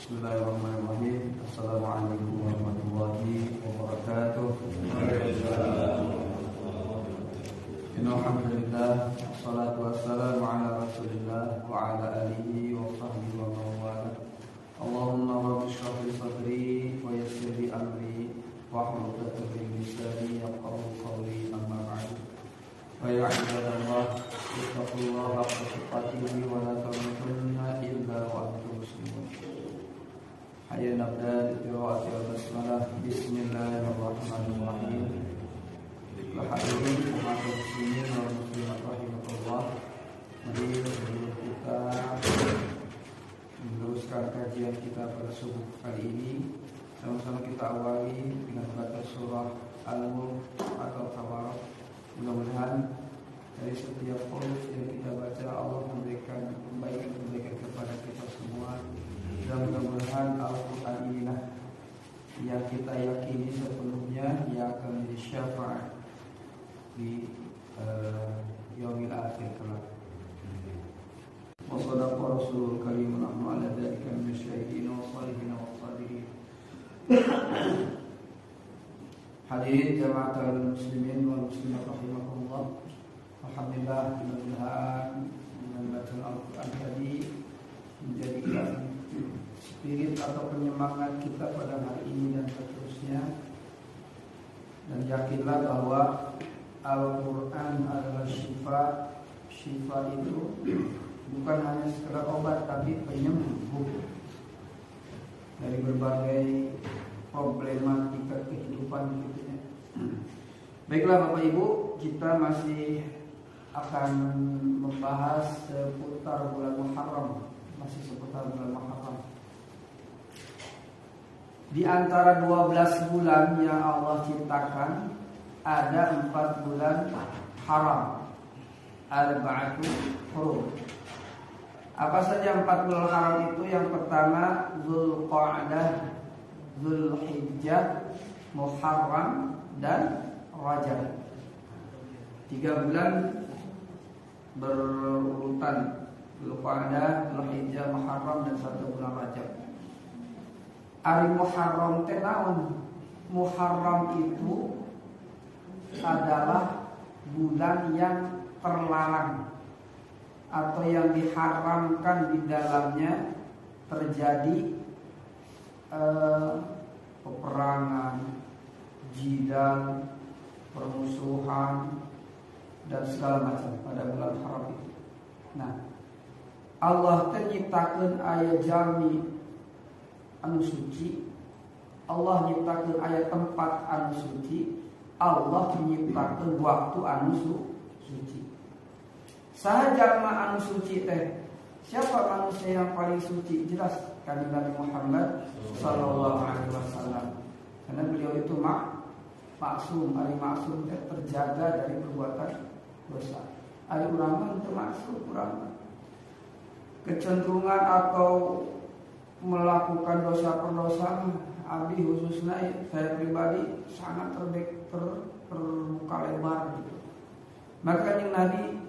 Bismillahirrahmanirrahim. Assalamualaikum warahmatullahi wabarakatuh. Alhamdulillah, wassalatu wassalamu ala rasulillah wa ala alihi wa sahbihi wa mawala. Allahumma rabbi shrah li sadri wa yassir li amri wahlul 'uqdatam min lisani yafqahu qawli, amma ba'du. Wa ya ibadallah, ittaqullaha haqqa tuqatih wa la tamutunna illa wa antum muslimun. Hayya nabda bi qira'ati al-basmalah. Bismillahirrahmanirrahim. Hadirin umat muslimin wal muslimat rahimakumullah. Mari kita meneruskan kajian kita pada subuh kali ini. Sama-sama kita awali dengan baca surah Al-Mulk atau Tabarak. Mudah-mudahan dari setiap huruf yang kita baca Allah memberikan kebaikan kepada kita semua. Dan mudah-mudahan Al-Quran inilah yang kita yakini sepenuhnya yang akan menjadi syafaat di yaumil akhir kelak. Wa sadaqa rasulul karim wa nahnu ala dzalika minasyahidin wa shalihin wa shadiqin. Hadirin jama'atul muslimin wal muslimat rahimakumullah. Alhamdulillah, mudah-mudahan dengan bacaan Al-Quran tadi menjadikan spirit atau penyemangat kita pada hari ini dan seterusnya. Dan yakinlah bahwa Al-Quran adalah syifa. Syifa itu bukan hanya sekedar obat, tapi penyembuh dari berbagai problematika kehidupan kita. Baiklah Bapak Ibu, kita masih akan membahas seputar bulan Muharram. Di antara 12 bulan yang Allah ciptakan, ada 4 bulan haram. Arba'atu hurum. Apa saja 4 bulan haram itu? Yang pertama Dzulqa'dah, Dzulhijjah, Muharram, dan Rajab. 3 bulan berurutan: Dzulqa'dah, Dzulhijjah, Muharram, dan 1 bulan Rajab. Ari Muharram teh naon? Muharram itu adalah bulan yang terlarang atau yang diharamkan di dalamnya terjadi peperangan, jihad, permusuhan, dan segala macam pada bulan haram itu. Nah, Allah nyiptakeun aya jalmi anu suci, Allah nyiptakeun aya tempat anu suci, Allah menyiptakeun waktu anu suci. Saha jalma anu suci teh? Siapa manusia yang paling suci? Jelas kanjeng Nabi Muhammad sallallahu alaihi wasallam. Karena beliau itu maksum, ari maksum teh terjaga dari perbuatan dosa. Ari urang mah teu maksum, urang kecenderungan atau melakukan dosa perdosa, abdi khususnya saya pribadi sangat terbuka lebar gitu. Maka yang Nabi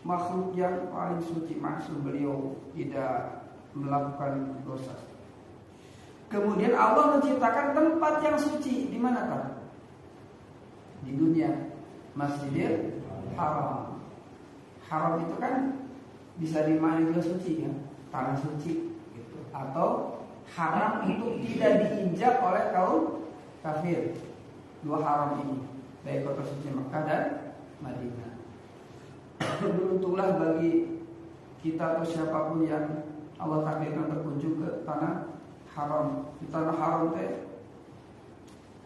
makhluk yang paling suci, maksud beliau tidak melakukan dosa. Kemudian Allah menciptakan tempat yang suci di mana kan? Di dunia, Masjidil Haram. Haram itu kan bisa dimaknai juga suci ya, tanah suci. Atau haram itu tidak diinjak oleh kaum kafir. 2 haram ini, baik kota suci Mekah dan Madinah. Beruntunglah bagi kita atau siapapun yang Allah takdirkan berkunjung ke tanah haram. Di tanah haram teh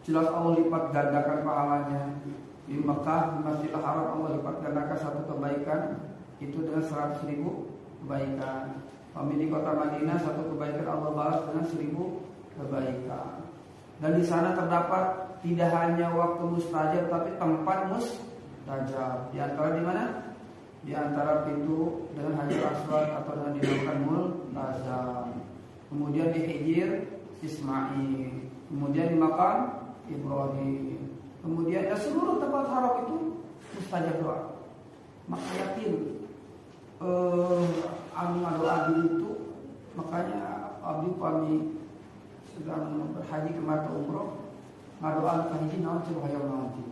jelas Allah lipat gandakan pahalanya. Di Mekah, di Masjidil Haram, Allah lipat gandakan 1 kebaikan itu dengan 100.000 kebaikan. Di kota Madinah 1 kebaikan Allah balas dengan 1000 kebaikan. Dan di sana terdapat tidak hanya waktu mustajab tapi tempat mustajab. Di antara di mana? Di antara pintu dengan Hajar Aswad atau dengan dinamakan Multazam. Kemudian di Hijr Ismail. Kemudian di Maqam Ibrahim. Kemudian seluruh tempat haram itu mustajab doa. Maka yakin anu ngadu adil itu, makanya abdi pami sedang berhaji kemana umroh ngadoan ka hiji naon coba hayang naon ti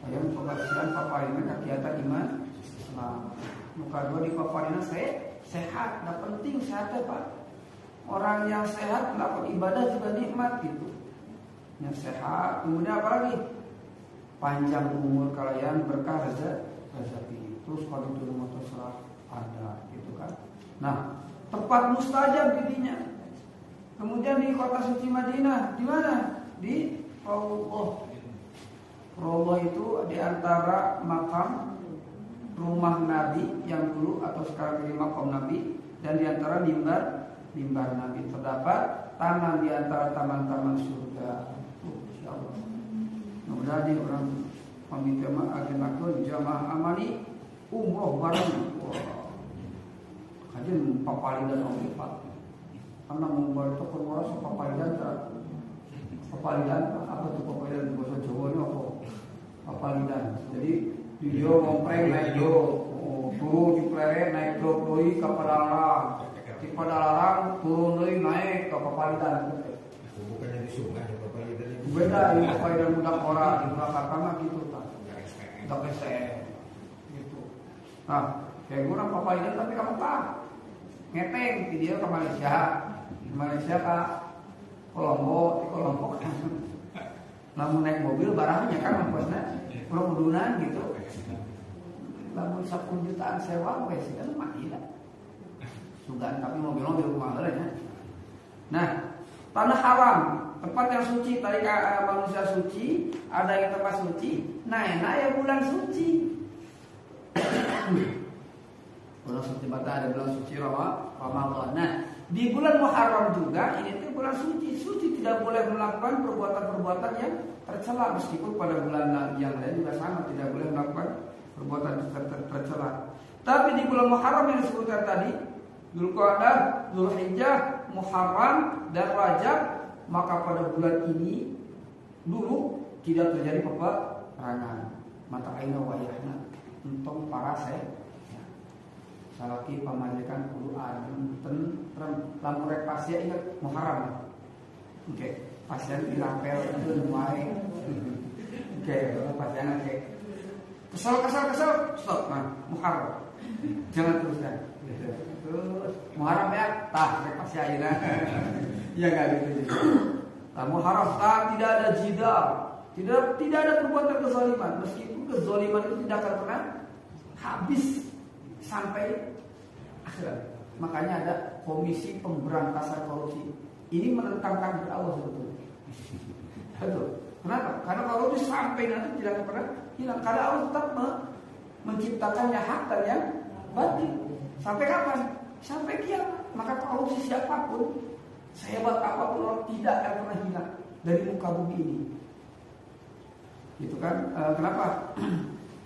hayang pagasian paparina kakiatan iman Islam muka dua di paparina sehat nah penting sehat Pak orang yang sehat melakukan ibadah juga nikmat gitu yang sehat kemudian apa lagi panjang umur kalian berkah rezeki terus kalau itu rumah terserah ada gitu kan nah tempat mustajab bidinya kemudian di kota suci Madinah di mana di Raudhah itu di antara makam rumah Nabi yang dulu atau sekarang jadi makam Nabi dan di antara mimbar Nabi terdapat taman di antara taman-taman surga. Insyaallah. Mudah-mudahan orang pamitia agen jamaah amali umroh bareng. Wah. Kajian papalidan orang Pak. Karena membuat toko waras papalidan papalidan apa tuh papalidan bahasa Jawa ini apa papalidan jadi dia ngompreng naik do turun di pleret naik do doi ke padalarang di padalarang turun doi naik ke papalidan bukannya di sungai papalidan itu beda ini papalidan budak orang di Purwakarta mah gitu tak udah STM gitu nah kayak gue orang papalidan tapi kamu tak ngeteng di dia ke Malaysia ke Kolombo kan lamun naik mobil barangnya kan mampusnya permudunan gitu lamun 10 jutaan sewa wes kan mati lah sugan tapi mobil mahal ya nah tanah haram tempat yang suci tadi manusia suci ada yang tempat suci nah ya bulan suci bulan suci bata ada bulan suci Ramadan nah di bulan Muharram juga ini tuh bulan suci tidak boleh melakukan perbuatan-perbuatan yang tercela meskipun pada bulan yang lain juga sama tidak boleh melakukan perbuatan tercela. Tapi di bulan Muharram yang disebutkan tadi Dzulqa'dah, Dzulhijjah, Muharram dan Rajab maka pada bulan ini dulu tidak terjadi peperangan. Mata aina wayahna untung para salaki pamajikan Quran tentrem lamun rek pasien ingat Muharram. Oke, pasien dirapel itu mulai. Oke, pasien oke. Kesal stop. Nah, Muharram. Jangan teruskan. Terus Muharram ya, tah rek pasien ayeuna. Ya enggak gitu. Muharram tidak ada jidal. Tidak ada perbuatan kezaliman meskipun kezaliman itu tidak akan pernah habis sampai akhirat. Makanya ada komisi pemberantasan korupsi. Ini menentang takdir Allah sebetulnya. Betul. Kenapa? Karena korupsi sampai nanti tidak akan pernah hilang. Karena Allah tetap menciptakannya hak dan yang batil. Sampai kapan? Sampai kiamat. Maka korupsi siapapun, sehebat apapun orang tidak akan pernah hilang dari muka bumi ini. Itu kan? Kenapa?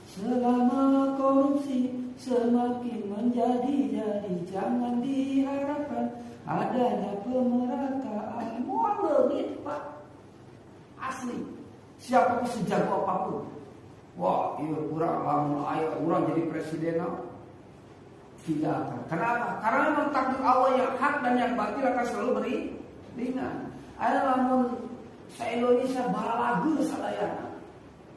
Selama korupsi semakin menjadi-jadi jangan diharapkan adanya pemerataan. Mual gitu Pak. Asli. Siapapun sejago apapun. Wah, iya kurang jadi presiden tidak akan. Kenapa? Karena memang takdir Allah yang hak dan yang batil akan selalu beri ringan. Ada namun se-Indonesia balagu sadayana.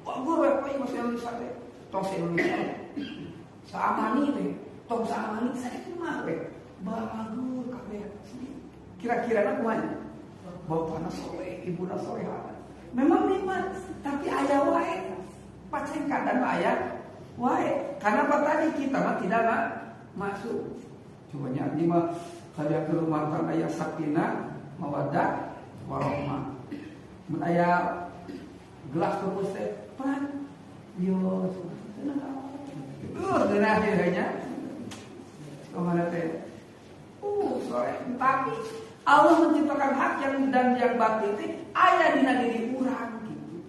Wah, gue repot masih Indonesia teh. Tong se-Indonesia. Saamani teh. Tong saamani saya mah teh. Balagu kabeh. Kira-kira kumaha? Bapana soleh, ibuna soleha. Memang nikmat, tapi aya wae. Pacen kadang aya wae. Karena apa tadi kita mah tidak masuk. Coba nyanyi mah kalian ke rumah tangga aya sakinah, mawaddah, warahmah. Mun aya gelas terus teh, pan. Yo, genah kayaknya. Kemana teh? Sorry. Tapi Allah menciptakan hak dan yang batil itu aya dina diri urang gitu.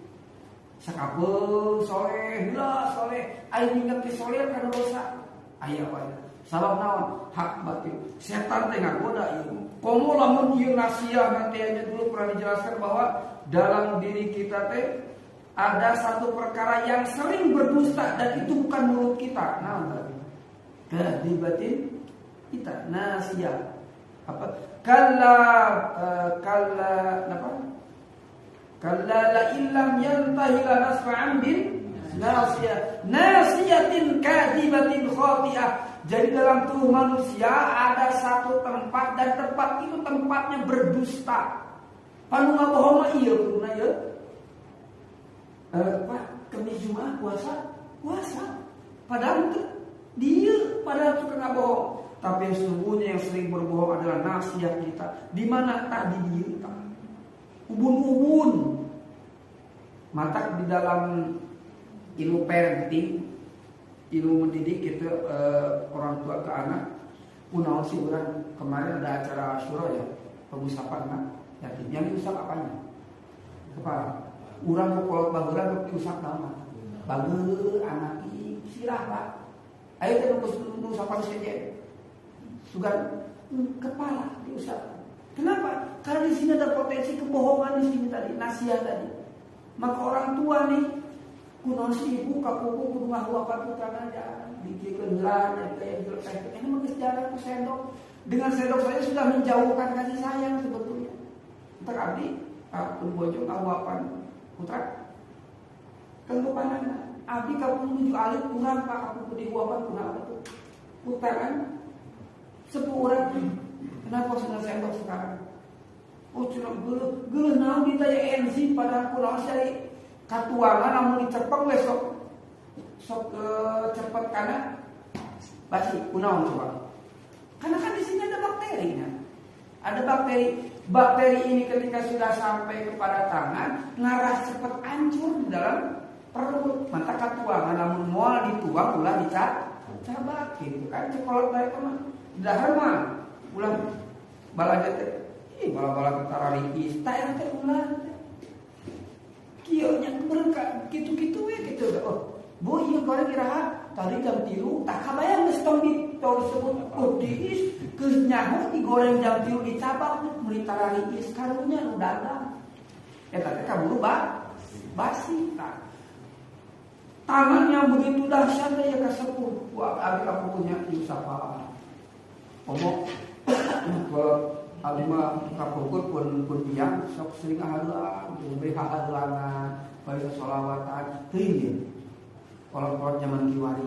Sakabeung soleh, heula soleh, aya ningkat ti soleh kana dosa. Aya wae. Sabab naon? Hak batil. Setan teh ngagoda ieu. Komo lamun ieu nasiah nanti aja dulu pernah dijelaskan bahwa dalam diri kita teh ada satu perkara yang sering berdusta dan itu bukan mulut kita. Nah, kadibatin kita nasiah. apa? Kalla apa? Kalla la illam yantahi la nasfa'an bin nasiyatin kadibatin khati'ah. Jadi dalam tubuh manusia ada satu tempat, dan tempat itu tempatnya berdusta. Panu ngabohong mah iya kuna ya. Pak, kami Jumat puasa. Padahal itu dia padahal suka ngabohong. Tapi sesungguhnya yang sering berbohong adalah nasihat kita. Di mana tadi dia? Ubun-ubun. Mata di dalam ilmu parenting, ilmu mendidik itu orang tua ke anak. Kunaon sih orang kemarin ada acara Syura ya, pengusapan kan. Yakin yang diusap apanya? Kepala. Urang ku kolot bageura ke diusap naon? Bageur anak sirah Pak. Ayo teh nu usapan saja. Sugan kepala diusap. Kenapa? Karena di sini ada potensi kebohongan di sini tadi, nasihat tadi. Maka orang tua nih, kunaon si ibu kapuku kudu ngahuapan putrana aja, dikikeun heula kayak ini mah geus jalan ku sendok. Dengan sendok saya sudah menjauhkan kasih sayang sebetulnya. Entar abdi pun bojo ngahuapan putra. Kan pandangan abdi kapuku menuju alit kurang Pak kapuku dihuapan kunaon atuh. Putra kan sepuh urang. Kenapa sudah sendok sekarang? Oh cuma geuleuh naon ditanya enzim pada kunaon sari katuangan namun dicepeng we sok cepet kana basi kunaon coba. Karena kan di sini ada bakterinya. Ada bakteri ini ketika sudah sampai kepada tangan ngaras cepet hancur di dalam perut. Mata katuangan namun moal dituang ulah dicabak gitu kan cekolot bae mah. Dahar mah ulah balaja teh bala-bala tentara rikis, tayang teh ulah. Kieu nya berkah gitu-gitu we gitu. Oh, bu ieu goreng iraha tadi jam 3 tak kabayang geus tong disebut diis geus nyaho digoreng jam 3 dicabak meuli tara rikis karunya nu dagang. Eta teh kaburu basi tah. Tangannya begitu dahsyat ya kasepuh. Wah, abi kapunya diusapa. Omong Abi mah kapukur pun diam sok sering haluan, beri haluan, bari sholawatan, teuing. Kolot-kolot zaman kiwari.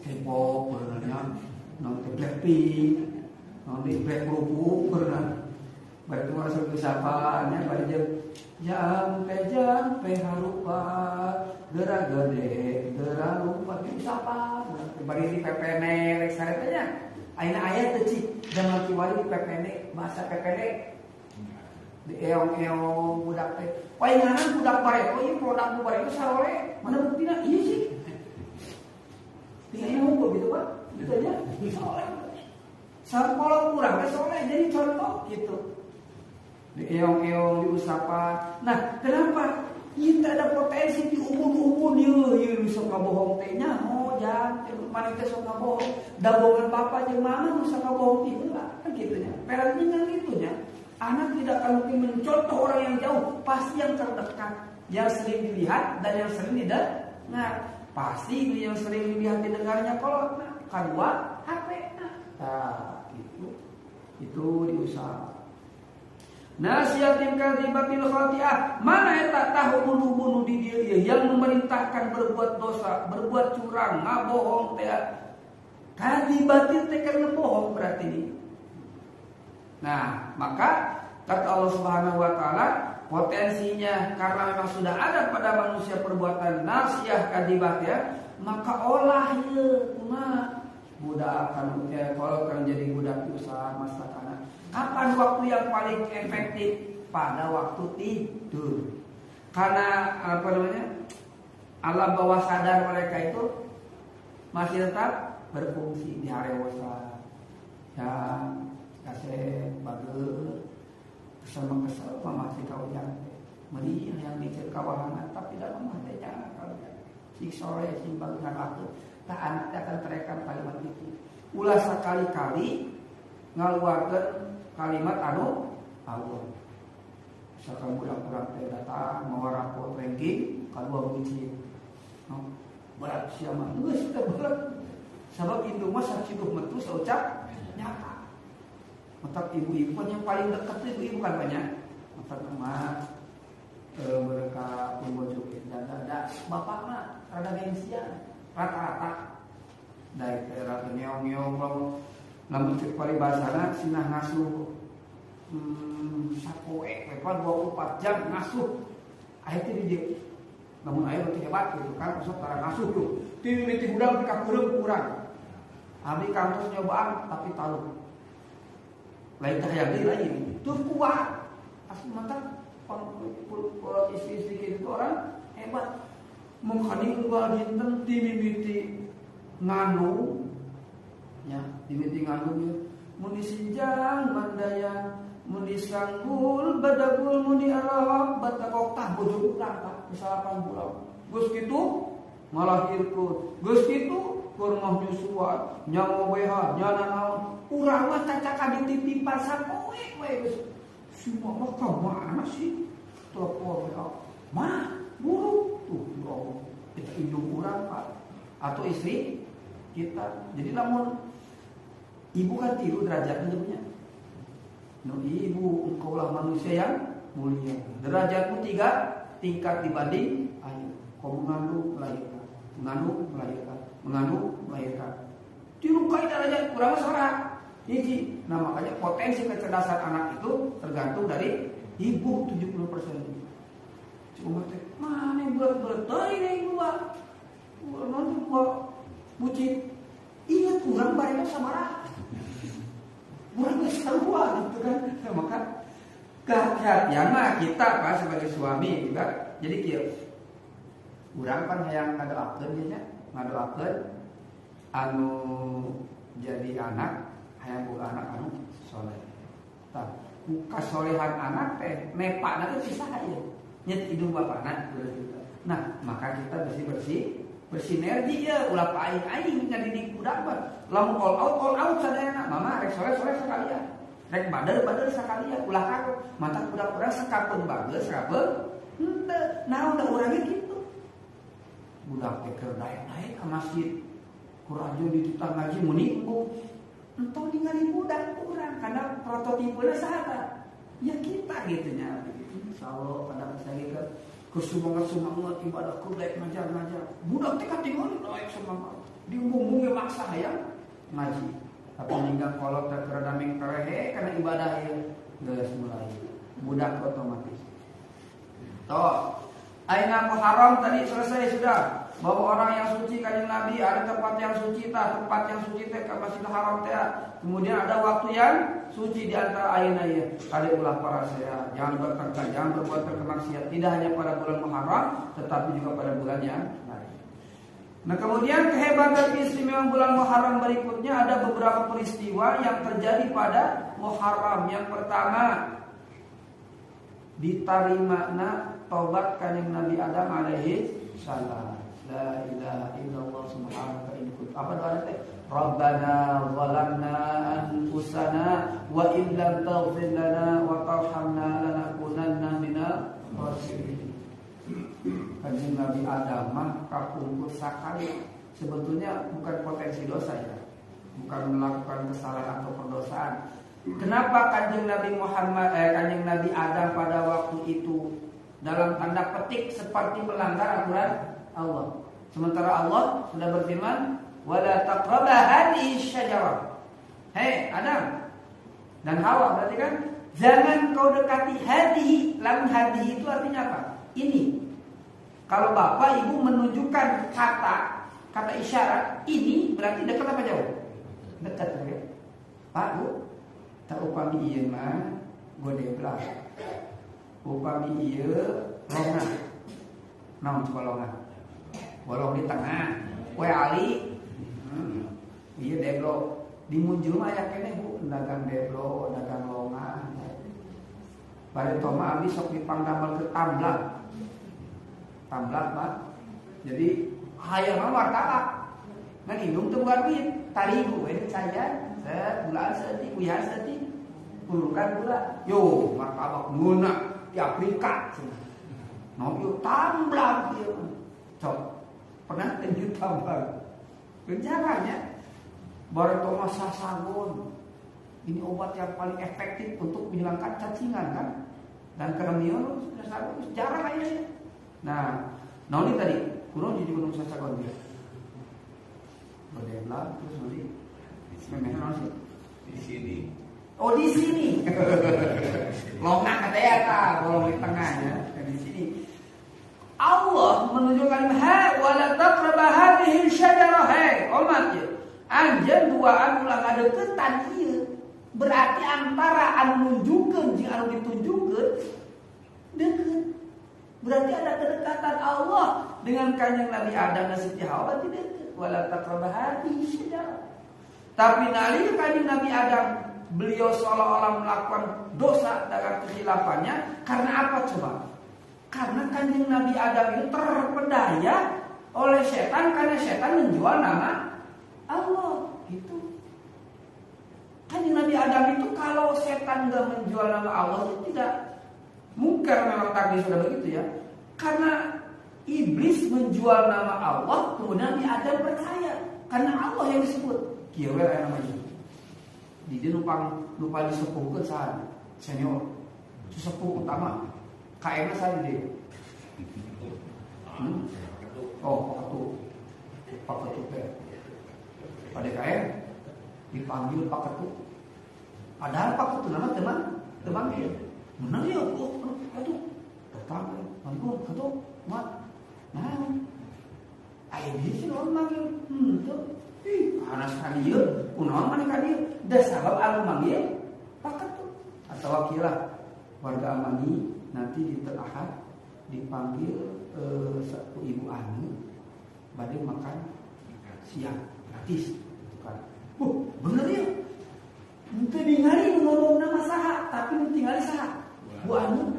K-pop beunanya, nonton Blackpink, nonton Black Kerupuk beunana. Bari itu masuk ke sapaannya bari jampe harupa, geura gede, geura lupa di sapa. Bari di PPN rek saretanya. Aina ayat teh cik zaman kiwari di PPN bahasa PPN di eong-eong budak teh. Painganan budak bareko ieu produk bareko sarole. Mana buktina? Iya sih. Tinggal ngumpul gitu Pak. Gitu aja. Soleh. Sampol kurang teh soleh jadi contoh gitu. Di eong-eong diusapan. Nah, kenapa? Kita ada potensi di umum-umum ieu bisa ngabohong teh nyaho jan mari teh sok ngabohong. Dabongan papa jeung mama bisa ngabohong ti heula. Kan kitu nya. Parenting kan kitu nya. Anak tidak akan mungkin mencontoh orang yang jauh, pasti yang terdekat, yang sering dilihat dan yang sering didengar. Nah, pasti yang sering dilihat didengarnya kolot. Nah, kedua HP. Nah, itu diusaha. Nasihatin kadibatil khati'ah. Mana eta tahu bunuh-bunuh di dia yang memerintahkan berbuat dosa, berbuat curang, ngabohong teh. Kadibatil teh kan bohong berarti ini. Nah, maka kata Allah Subhanahu wa taala, potensinya karena memang sudah ada pada manusia perbuatan nasiah kadibah ya, maka olah ieu kumaha budak kan kalau kan jadi budak usaha masa kana. Kapan waktu yang paling efektif? Pada waktu tidur. Karena apa namanya? Alam bawah sadar mereka itu masih tetap berfungsi di harewosa. Ya, kasih bager kesel masih kau yang meri yang mikir kawahanan tapi dalam hatinya kalau si sore simbang dengan aku tak anaknya akan terekam kalimat itu. Ulah sekali-kali ngaluarkeun kalimat anu Allah. Misalkan budak-budak teh datang mau rapor ranking kadua biji. Berat siapa? Geus teh berat. Sabab indung mah sakiduh metu saucap nyata. Mata ibu-ibu yang paling dekat itu ibu kan banyak. Mata emak mereka pembojokin dan ada bapak mah rada gengsian rata-rata dari daerah nyeong-nyeong lamun cek paribasana sinah ngasuh sapoe lepas 24 jam ngasuh akhirnya di dia namun air berarti hebat gitu kan masuk para ngasuh tuh timiti udang pika kurang abdi kampus nyobaan tapi tahu lain terjadi lain itu kuat asli mantap istri-istri itu orang hebat menghadir gua dinten timiti nganu ya timiti nganu ya muni sinjang mandaya muni sanggul badagul muni arab batakok tah bojo urang tah misalakan pulau geus kitu malahirkeun geus kitu keur mah nyusuan nyawa weha nyana naon urang mah cacaka dititipan sapoe we geus semua mah kemana sih telepon ya mah buruk tuh ya Allah kita indung urang Pak atau istri kita jadi namun ibu kan tiru derajatnya punya no ibu engkaulah manusia yang mulia derajatmu 3 tingkat dibanding ayo kau mengandung melahirkan tiru kali derajat kurang seorang hiji nah makanya potensi kecerdasan anak itu tergantung dari ibu 70%. Cuma teh mana buat teuing ibu mah. Nonton gua bucin. Ingat urang bareng sabaraha. Urang geus sarua gitu kan. Nah, maka kehati-hatian mah kita Pak sebagai suami juga. Jadi kieu. Urang kan hayang ngadoakeun nya, ngadoakeun anu jadi anak hayang boga anak anu saleh. Tah kasolehan anak teh nepana teh bisa aya nyet hidung bapana juga. Nah maka kita bersinergi ya ulah aing ngadidik budak mah lamun all out sadayana mama rek sore sekalian rek bader sekalian ulah karo mata budak urang sakapeung bageus sakapeung henteu naon da urang ge kitu budak teh keur daek ka masjid kurajo ditutang ngaji muni embung entong ningali budak urang karena prototipenya sahabat ya kita gitu nya insyaallah pada saya ke semangat ibadah kudaek ngajar budak teh katinggal daek semangat diumbung ge maksa hayang ngaji tapi ninggal kolot teh keur dameng karehe kana ibadah ieu geus mulai budak otomatis toh aina Muharram tadi selesai sudah bahwa orang yang suci kanjeng Nabi ada tempat yang suci tempat yang suci teh ka Masjidil Haram teh kemudian ada waktu yang suci di antara ayeuna ieu kali ulah para saya jangan bertengkar jangan berbuat kemaksiatan tidak hanya pada bulan Muharram tetapi juga pada bulan yang lain. Nah kemudian kehebatan keistimewaan bulan Muharram berikutnya ada beberapa peristiwa yang terjadi pada Muharram. Yang pertama ditarimana tobat kanjeng Nabi Adam alaihi salam. La ilaha illallah subhanaka inni kuntu apa doanya teh Rabbana zalamna anfusana wa in lam taghfir lana wa tarhamna lanakunanna minal khasirin. Kanjeng Nabi Adam mah kapungkur sakali sebetulnya bukan potensi dosa ya. Bukan melakukan kesalahan atau perdosaan. Kenapa kanjeng Nabi kanjeng Nabi Adam pada waktu itu dalam tanda petik seperti melanggar aturan Allah. Sementara Allah sudah berfirman, "Wala taqrabu hadhihi syajarah." Hei Adam dan Hawa berarti kan jangan kau dekati hadhihi. Lamun hadhihi itu artinya apa? Ini. Kalau bapak ibu menunjukkan kata isyarat ini berarti dekat apa jauh? Dekat ya. Pak Bu, tak upami ieu mah gode belah. Upami ieu longan. Naon colongan? Bolong di tengah, kue ali, iya deblo, di munjul mah ya kene Bu, dagang deblo, dagang longan. Bari toma abis sok dipangdamel ke tamblat Pak. Jadi hayang mah martabak, ngan indung teu buat duit, tarigu, ini saya, bulan setik, uyah setik, pulukan gula, yo martabak guna di Afrika, no yo tamblat dia, cok. Pernah tunjuk tambang. Rencananya bareng Thomas sasagon Ini obat yang paling efektif untuk menghilangkan cacingan kan. Dan keramion jarang aja. Nah, ini tadi kurang jadi gunung sasagon dia. Berdebla terus nanti memang sih Di sini. oh di sini longak katanya tak bolong di tengahnya di sini Allah menunjukkan wala taqrabu hadhihi syajarah umat ya anjeun duaan ulah ngadeukeutan ieu berarti antara anu nunjukkeun jeung anu ditunjukkeun deukeut berarti ada kedekatan Allah dengan kanjeng Nabi Adam dan Siti Hawa tidak wala taqrabu hadhihi syajarah. Tapi nalika kanjeng Nabi Adam beliau seolah-olah melakukan dosa dalam kehilafannya karena apa coba? Karena kanjeng Nabi Adam itu terpedaya oleh setan karena setan menjual nama Allah gitu. Kanjeng Nabi Adam itu kalau setan nggak menjual nama Allah itu tidak mungkin memang takdir sudah begitu ya. Karena iblis menjual nama Allah, kemudian Nabi Adam percaya karena Allah yang disebut. Kieu we namanya. Di dia lupa disepuhkeun saha? Senior. Sesepuh utama. KM saha dia. Oh, Pak Ketua. Pada KM dipanggil Pak Ketua. Padahal Pak Ketua nama teman dia. Benar ya, Ketua. Datang, panggil Ketua, mat. Nah, ayo bisa orang manggil, tuh, panas kali ya, kunaon mana kali ya, dah sabab alu manggil, pakat tuh, atau wakilah warga Amani nanti di terakhir dipanggil satu ibu Ani, badai makan siang gratis, kan? Bener ya, itu ningali ngomong nama saha, tapi tinggali saha, Bu Anu,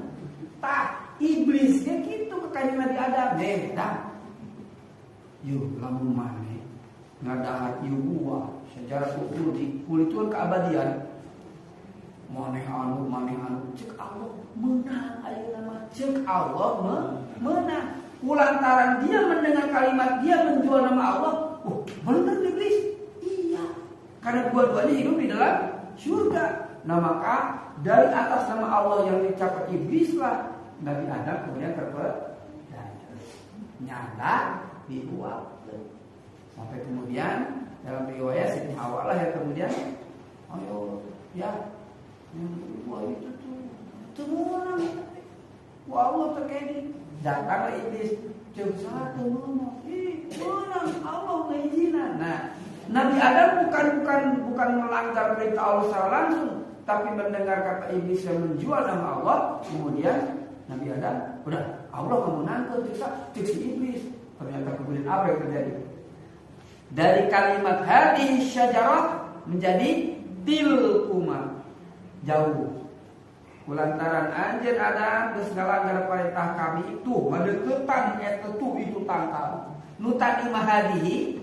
tak. Iblisnya gitu ke kanjeng Nabi Adam. Dah. Yuk lamun maneh ngadahar ieu buah sejarah kulit itu keabadian. Maneh anu cek Allah menang ayeuna mah cek Allah menang. Kulantaran dia mendengar kalimat dia menjual nama Allah. Benar iblis. Iya. Karena dua-duanya hidup di dalam surga. Nah maka dari atas nama Allah yang dicapai iblis lah Nabi Adam kemudian nyala dibuat sampai kemudian dalam riwayat Siti Hawa lah yang kemudian ayo ya buah itu tuh temuan Allah terkait datanglah iblis jauh salah temuan menang Allah mengizinkan. Nah Nabi Adam bukan melanggar perintah Allah secara langsung tapi mendengar kata iblis yang menjual nama Allah kemudian Nabi Adam, udah Allah memenangkan cek si iblis. Ternyata kemudian apa yang terjadi? Dari kalimat hadhihi syajarah menjadi tilkuma jauh. Kulantaran anjeun Adam geus ngalanggar perintah kami itu madeuketan eta tuh itu tangkal. Nu tadi mah hadhihi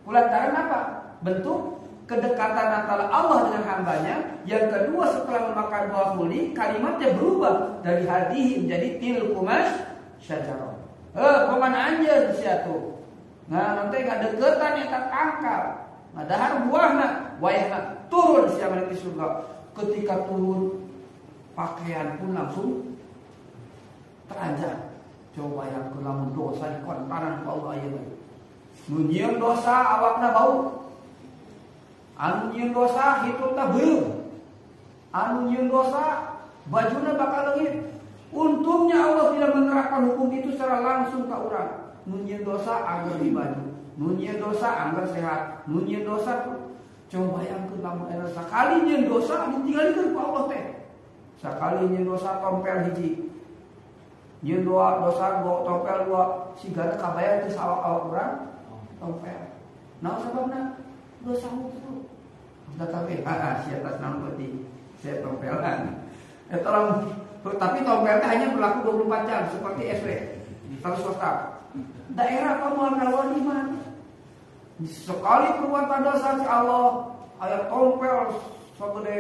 kulantaran apa? Bentuk kedekatan antara Allah dengan hambanya. Yang kedua setelah memakan buah khuldi kalimatnya berubah dari hadihi menjadi tilkumas syajarah. Pemana anjeun sia tuh. Nah nanti ngadeukeutan eta tangkal. Ngadahar buahna wayahna turun sia di surga. Ketika turun pakaian pun langsung teranjang. Coba yang kelamun dosa di kontaran Allah ieu. Nu nyieun dosa awakna bau. Anu nyieun dosa hitungna beung. Anu nyieun dosa bajuna bakal leungit. Untungnya Allah tidak menerapkan hukum itu secara langsung ke orang. Nu nyieun dosa anggar di baju. Nu nyieun dosa anggar sehat. Nu nyieun dosa coba yang lamun era sakali nyieun dosa ditinggalikeun ku Allah teh. Sakali nyieun dosa tompel hiji. Nyieun dosa dua tompel dua sigana kabayar teh awak-awak urang tompel. Naon sababna? Dosa itu. Tapi si atas nama berarti saya tompelan. Tapi tompelnya hanya berlaku 24 jam seperti SV. Terus swasta. Daerah kamu keluar di mana? Sekali perbuatan dosa si Allah, ayat tompel segede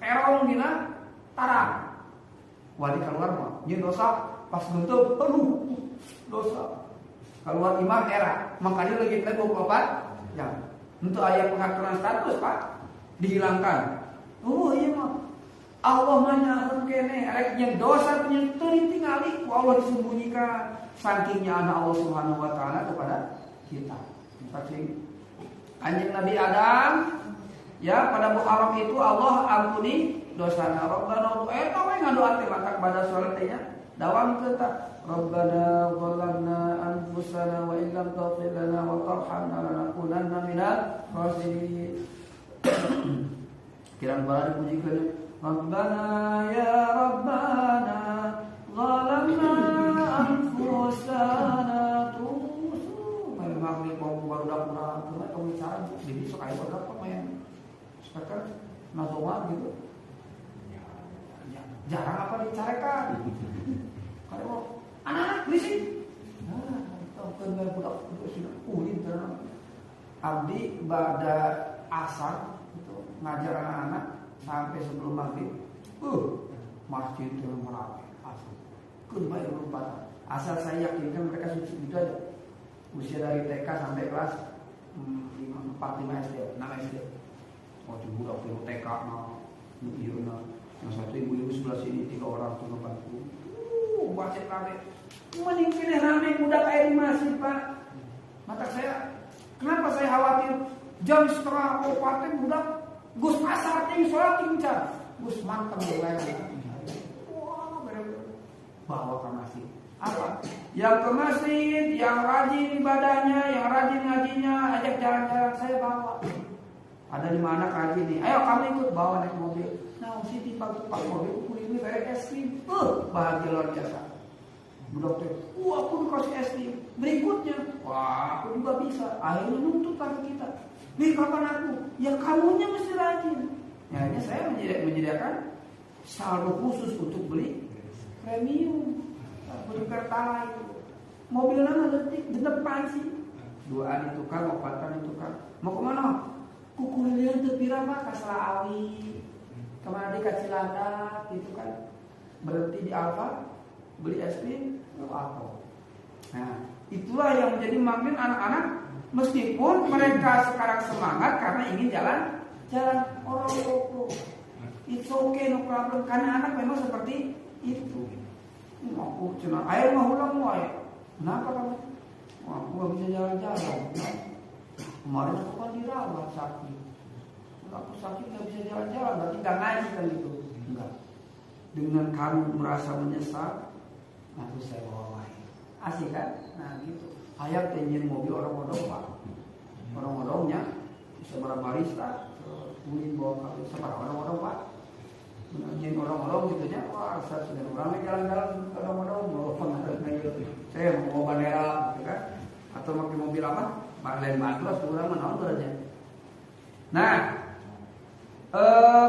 terong dina tarang. Wali keluar mah, nyeun dosa pas bentuk, dosa. Keluar imam era, makanya lagi kita 24 jam. Untuk ayat pengaturan status Pak. dihilangkan. Oh iya mah Allah menyarum kene areknya dosa punya ditinggali ku Allah disembunyikan sakingnya anak Allah Subhanahu wa taala kepada kita. Saking Kanjeng Nabi Adam ya pada Muharram itu Allah ampuni dosana. Rabbana tahu ngadoa teh maka pada salat teh nya dawang teh Rabbana zalamna anfusana wa illam taghfir lana wa tarhamna lanakunanna minal khasirin. Kirang bala dipujikeun Rabbana ya Rabbana zalamna anfusana tuh memang ni kau barudak urang teu kau bicara jadi sok aya barudak pemain sekarang nazoa gitu ya, jarang apa dicarekan kalau anak berisik tahu kan budak sudah ulin terang abdi pada asar itu ngajar anak-anak sampai sebelum maghrib masjid itu merawat asal kedua yang lupa asal saya yakinkan mereka sudah aja usia dari TK sampai kelas 4-5 SD 6 SD waktu budak itu TK yang satu ibu-ibu sebelah sini 3 orang tuh ngebantu baca rame mending sini rame budak air masih pak mata saya kenapa saya khawatir jam setengah 4 budak Gus pasar ting sholat tingcar Gus mantap mulai wah bawa ke masjid apa yang ke masjid yang rajin ibadahnya yang rajin ngajinya ajak jalan-jalan saya bawa ada di mana kaji nih ayo kamu ikut bawa naik mobil nah Siti pak mobil ini kayak es krim bahagia luar biasa budak teh aku dikasih es krim berikutnya wah aku juga bisa akhirnya nuntut pada kita nih kapan aku ya kamunya mesti rajin ya ini saya menyediakan saldo khusus untuk beli premium beli pertalite mobil nama detik di depan sih 2 itu kan 4 itu kan mau kemana kukulian tuh pira mah Kasrawi kemana di Kacilanda gitu kan berhenti di Alfa beli es krim atau nah itulah yang menjadi magnet anak-anak meskipun mereka sekarang semangat karena ingin jalan orang toko it's okay no problem karena anak memang seperti itu aku cina air mah ulang air kenapa kamu aku gak bisa jalan-jalan kemarin aku kan dirawat sakit aku sakit gak bisa jalan-jalan berarti gak ngaji kan gitu enggak dengan kamu merasa menyesal nanti saya bawa air asik kan nah gitu ayat tenjen mobil orang-orang pak orang-orangnya bisa barista mungkin bawa kali sama orang-orang pak tenjen orang-orang gitu nya wah saya sudah orangnya jalan-jalan orang-orang bawa pengaruh gitu saya mau bawa bandera gitu kan atau pakai mobil apa lain bandros orang menawan aja nah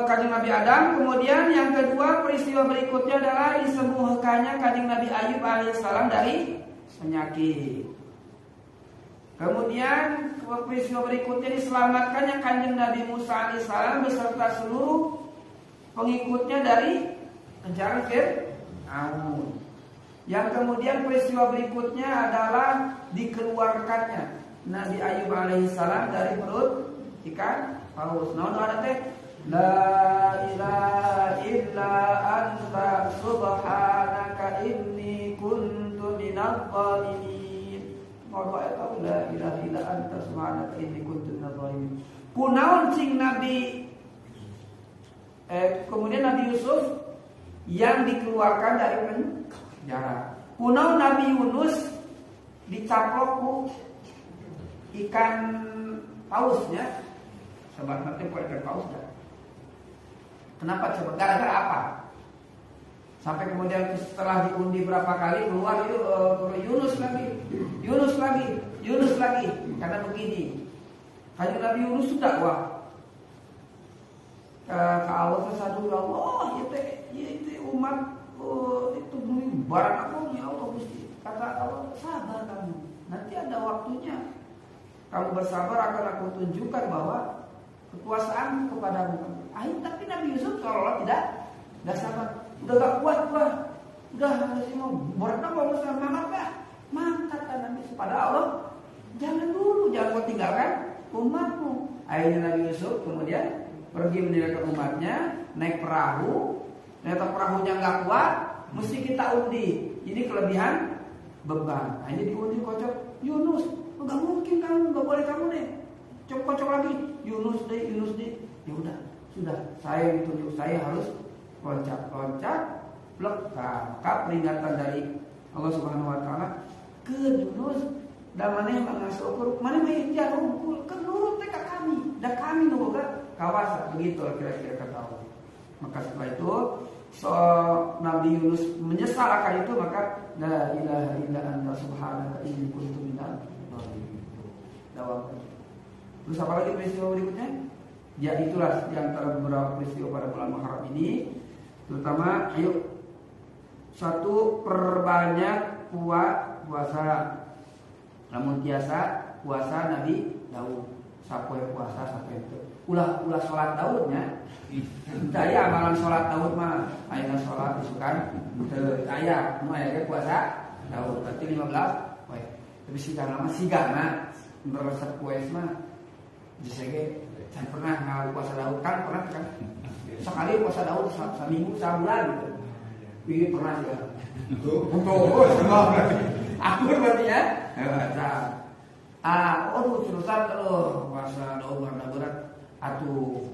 Kanjeng Nabi Adam kemudian yang kedua peristiwa berikutnya adalah disembuhkannya Kanjeng Nabi Ayub alaihissalam dari penyakit. Kemudian peristiwa berikutnya diselamatkannya Kanjeng Nabi Musa alaihissalam beserta seluruh pengikutnya dari kejaran Fir'aun. Yang kemudian peristiwa berikutnya adalah dikeluarkannya Nabi Ayub alaihissalam dari perut ikan paus. Nah, ada teh la ilaha illa anta subhanaka inni kuntu minadh dhalimin. Kalau eta la ilaha illa anta subhanaka inni kuntu minadh dhalimin. Kunaon cing Nabi kemudian Nabi Yusuf yang dikeluarkan dari penjara. Kunaon Nabi Yunus dicaplok ku ikan pausnya. Sebab nanti ku ikan paus dah. Kenapa coba? Gara-gara apa? Sampai kemudian setelah diundi berapa kali keluar itu Yunus lagi. Karena begini, Kanjeng Nabi Yunus sudah wah ke Allah satu ya Allah itu umat itu beli barang aku ya Allah Gusti. Kata Allah sabar kamu. Nanti ada waktunya. Kamu bersabar akan aku tunjukkan bahwa kekuasaan kepadamu. Tapi Nabi Yusuf seolah tidak sabar. Udah gak kuat gua. Udah masih mau berenang mau semangat gak? Mantap kan Nabi pada Allah. Jangan kau tinggalkan umatmu. Akhirnya Nabi Yusuf kemudian pergi meninggalkan umatnya, naik perahu, ternyata perahunya nggak kuat, mesti kita undi. Ini kelebihan beban. Nah, ini diundi kocok Yunus, nggak mungkin kamu, nggak boleh kamu deh. Kocok lagi Yunus deh. Ya udah, sudah saya ditunjuk, saya harus loncat, blok. Maka peringatan dari Allah Subhanahu Wa Taala ke Yunus. Dan mana yang mengasuh mana yang jangan rumpul ke nurut mereka kami, dan kami nurut kawasan begitu kira-kira kata Allah. Maka setelah itu Nabi Yunus menyesal akan itu, maka la ilaha illa anta subhanaka inni kuntu minal dzalimin. Terus apa lagi peristiwa berikutnya? Ya itulah di antara beberapa peristiwa pada bulan Muharram ini, terutama ayo satu, perbanyak puasa. Namun biasa puasa Nabi Daud, sapoe puasa sampai itu. Ulah sholat Daudnya. Daya amalan sholat Daud mah, ayeuna sholat isukan teu aya, nu aya ge puasa Daud. Berarti 15 poe. Tapi sigana meresep poe mah disege can pernah ngalu puasa Daud kan pernah kan. Sekali puasa Daud seminggu sebulan gitu. Ini pernah ya. Aku berarti ya. Terusan kalau puasa Daud berat atuh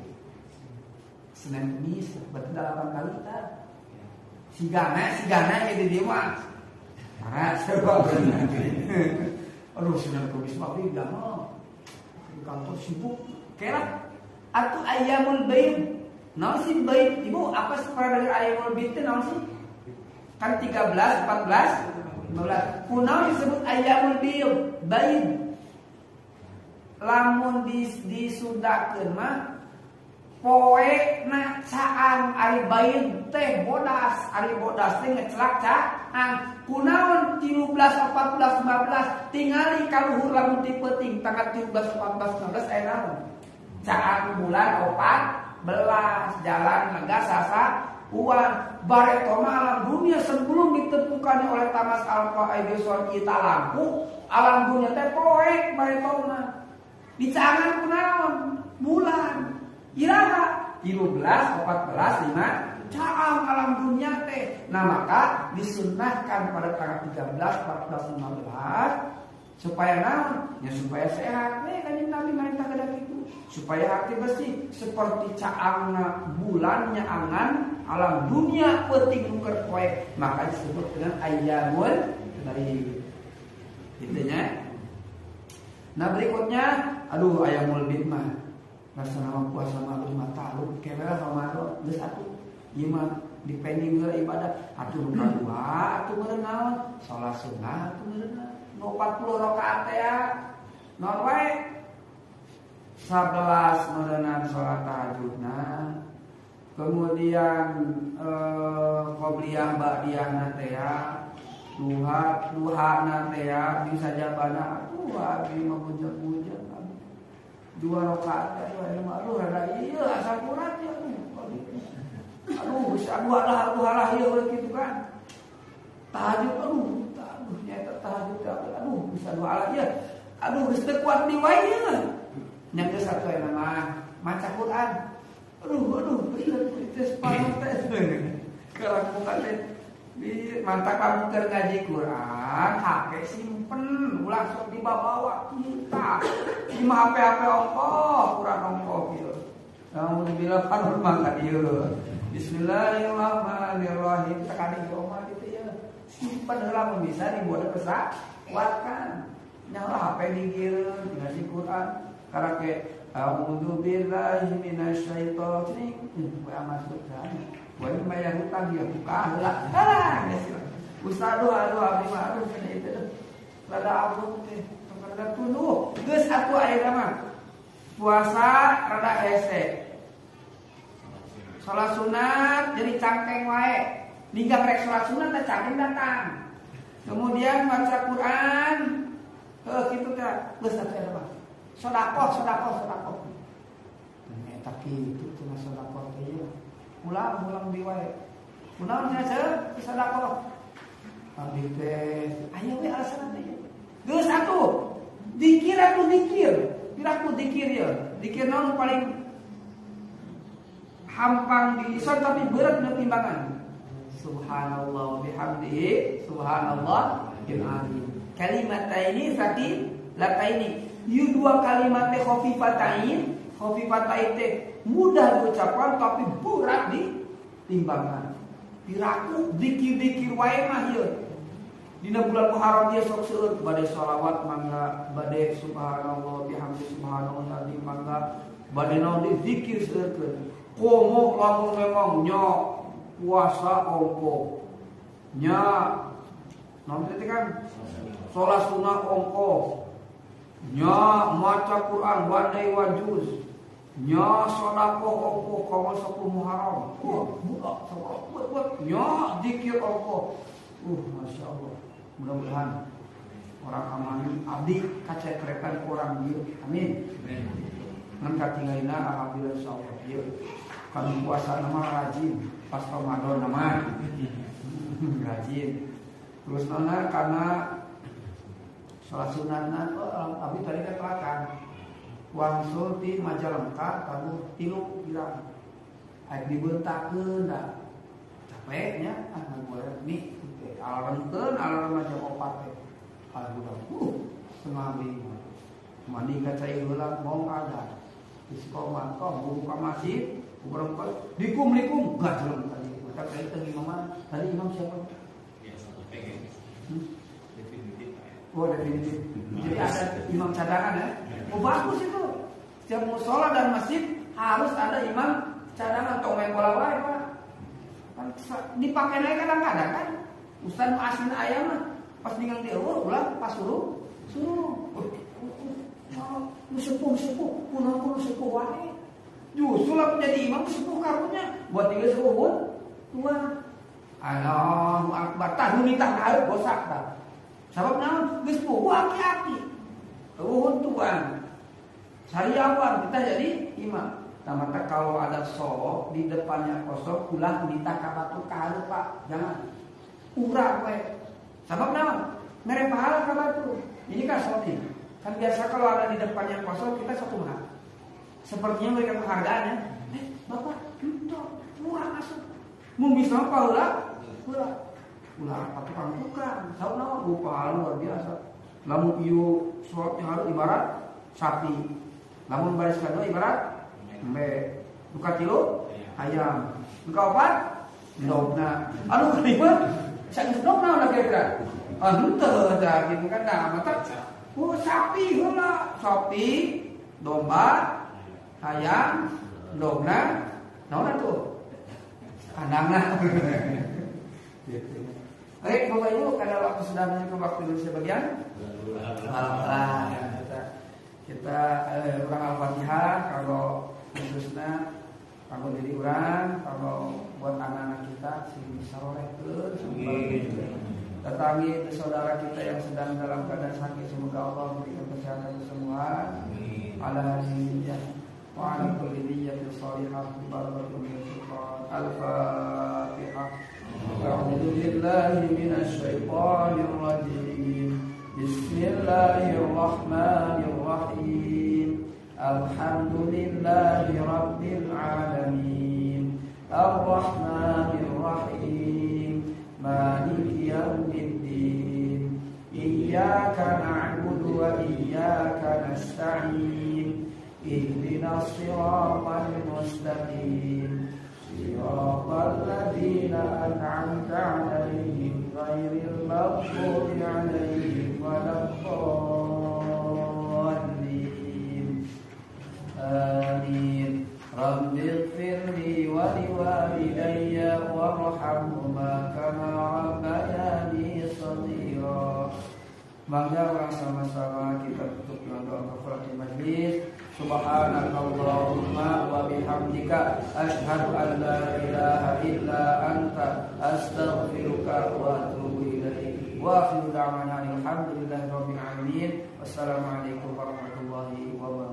Senin Kamis berarti 8 kali kan. Sigana jadi dia mah. Parah sebab. Senin Kamis mah udah mau. Di kantor sibuk. Kira atuh ayyamul bayd. Naon sih bayd? Ibu apa separah dari ayyamul bayd teh naon sih? Kan 13, 14, 15. Kunaon disebut ayyamul bayd. Lamun disudakeun mah poe na caang ari bayd teh bodas, ari bodas teh ngecelak caang. Kunaon 13, 14, 15 tingali kaluhur lamun dipeuting tanggal 13, 14, 15 aya naon? Caang bulan 14 jalan Megas Sasa Uang baretoma alam dunia sebelum ditepukannya oleh tamas alfa aidosol kita lampu alam dunia teh poek baretoma dicangan kunaon bulan iraha 13, 14, 5 caang alam dunia teh. Nah maka disunnahkan pada tanggal 13, 14, 15 supaya naon? Ya supaya sehat. Kanjeng Nabi merintah kedah itu supaya hati bersih seperti caangna bulannya angan alam dunia peuting nuker poe, maka disebut dengan ayyamul bayd. Intinya. Nah berikutnya, ayyamul bayd mah laksana puasa mah 5 tahun kira Ramadan geus atuh ieu mah dipending heula ibadah atuh nu kadua atuh meureun naon salat sunat atuh meureun 40 rakaat teh ya naon wae 11 meureunan salat tahajudna. Kemudian qobliyah ba'diyah teh ya, duha teh ya, bisa jabana atuh abi mah bujang-bujang. 2 rakaat teh rada ieu asal kurat ya. Bisa aduh ieu kitu kan. Tahajud nyata tahajud bisa doa ieu. Geus teu kuat di wae ieu. Nya geus satu nama maca Quran. Itu separuh teh. Kalau bukan teh mantap kamu keur ngaji Quran, HP simpen, ulah sok dibawa kita. Di HP ongkoh, Quran ongkoh kieu. Namun bila panur mangga dieu. Bismillahirrahmanirrahim. Tekan ieu mah kitu ya. Simpen heula mun bisa dibuat kuatkan. Nya HP digireun ngaji Quran. Karake a'udzu billahi minasyaitonir rajim. Wa masuk kan. Wa bayar hutang dia buka heula. Ustaz abdi mah itu. Rada abdul teh. Rada tuluh. Geus atuh ayeuna mah. Puasa rada hese. Salat sunat jadi cangkeng wae. Ninggal rek salat sunat teh cangkeng datang. Kemudian baca Quran. Kitu teh geus atuh ayeuna mah. Sedekah. Eta kitu cenah sedekah teh. Ulang di wae. Kunaon cenah sedekah? Abdi teh aya we alasan teh. Geus atuh. Dikir. Piraku dikir ya. Dikir naon paling hampang di lisan tapi berat di timbangan. Subhanallah bihamdihi subhanallah bil azim. Kalimataini lataini. Yu dua kalimat teh khafifatain, khafifatain teh mudah diucapkan tapi berat di timbangan. Piraku dikir-dikir wae mah ieu. Dina bulan Muharram dia sok seueur bade shalawat mangga, bade subhanallah bihamdi subhanallah tadi mangga, bade naon di zikir seueurkeun. Komo lamun memang nya puasa ongko. Nya naon teh kan? Salat sunah ongko. Nya maca Quran wadai wajuz. Nya sedekah ongko kawan 10 Muharram. Budak buat nya zikir ongko. Masya Allah. Mudah-mudahan orang amani abdi kacekrekan orang ieu. Amin. Ngan katingalina alhamdulillah insyaallah ieu. Kami puasa nama rajin pas Ramadan nama rajin. Terus nona karena salat sunatna abdi tadi katakan wangsul ti Majalengka kanu 3 pirang. Aya dibentakeun da. Capeknya boleh nih alarm macam opat teh. Aduh, setengah minggu. Mandi cai heula mau ada. Istiqomah kau buka masjid, urang dikum-likum gajleng tadi. Maka tadi imam tadi imam siapa? Ya, satu pengen. Definitif. Oh, definitif. Jadi ada imam cadangan ya. Oh, bagus itu. Setiap mushola dan masjid harus ada imam cadangan tong bola wae, Pak. Kan dipakai lagi kadang-kadang kan. Ustaz asli ayam mah pas ningali dia ulah pas suruh sepuh punah sepuh wae justru lah menjadi imam sepuh karunya buat tiga sepuh tua Allahu akbar tah minta kaeu bosak tah sabab naon geus sepuh aki-aki tuhun tuan sariawan kita jadi imam. Nah, maka kalau ada solo di depannya kosong ulah minta kabatu kaharu Pak jangan urang we. Sabab naon? Mere pahala ka batu. Ini kan shooting. Kan biasa kalau ada di depan yang kosong kita satu hal. Sepertinya memberikan penghargaan ya. Bapak, itu murah masuk. Mun bisa pahala? Ulah apa tukang. Tahu naon? Pahala luar biasa. Lamun ieu sholatnya harus ibarat sapi. Lamun baris kedua ibarat embe. Buka kilo ayam. Buka opat? Dogna. Aduh ribet. Sanes dogna udah kira-kira. Henteu da gitu kan da mata. Sapi heula, sapi, domba, ayam, dogna. Naon atuh? Kandangna. Gitu. Oke, Bapak Ibu, karena waktu sudah menuju waktu Indonesia bagian. Kita urang Al-Fatihah kalau khususnya kalau diri orang, kalau buat anak-anak kita sih bisa olehkeun datangi saudara kita yang sedang dalam keadaan sakit, semoga Allah memberikan kesehatan semua. Ala hadiyah wa ala kulli niyyatin shalihah bi barakatil sultan. Al-Fatihah. A'udzu billahi minasy syaithanir rajim. Bismillahirrahmanirrahim. Alhamdulillahi rabbil alamin. Ar-Rahmanir Rahim. Maliki yaumiddin. Iyyaka na'budu wa iyyaka nasta'in. Ihdinas siratal mustaqim. Siratal ladzina an'amta 'alaihim ghairil maghdubi 'alaihim waladdallin. Amin. Rabbighfirli wa liwalidayya warhamhuma kama rabbayani shaghira. Mangga orang sama-sama kita tutup dengan doa kafaratul majlis. Subhanakallahumma wa bihamdika asyhadu an la ilaha illa anta astaghfiruka wa atubu ilaik. Wa akhiru da'wana alhamdulillahi rabbil alamin. Wassalamualaikum warahmatullahi wabarakatuh.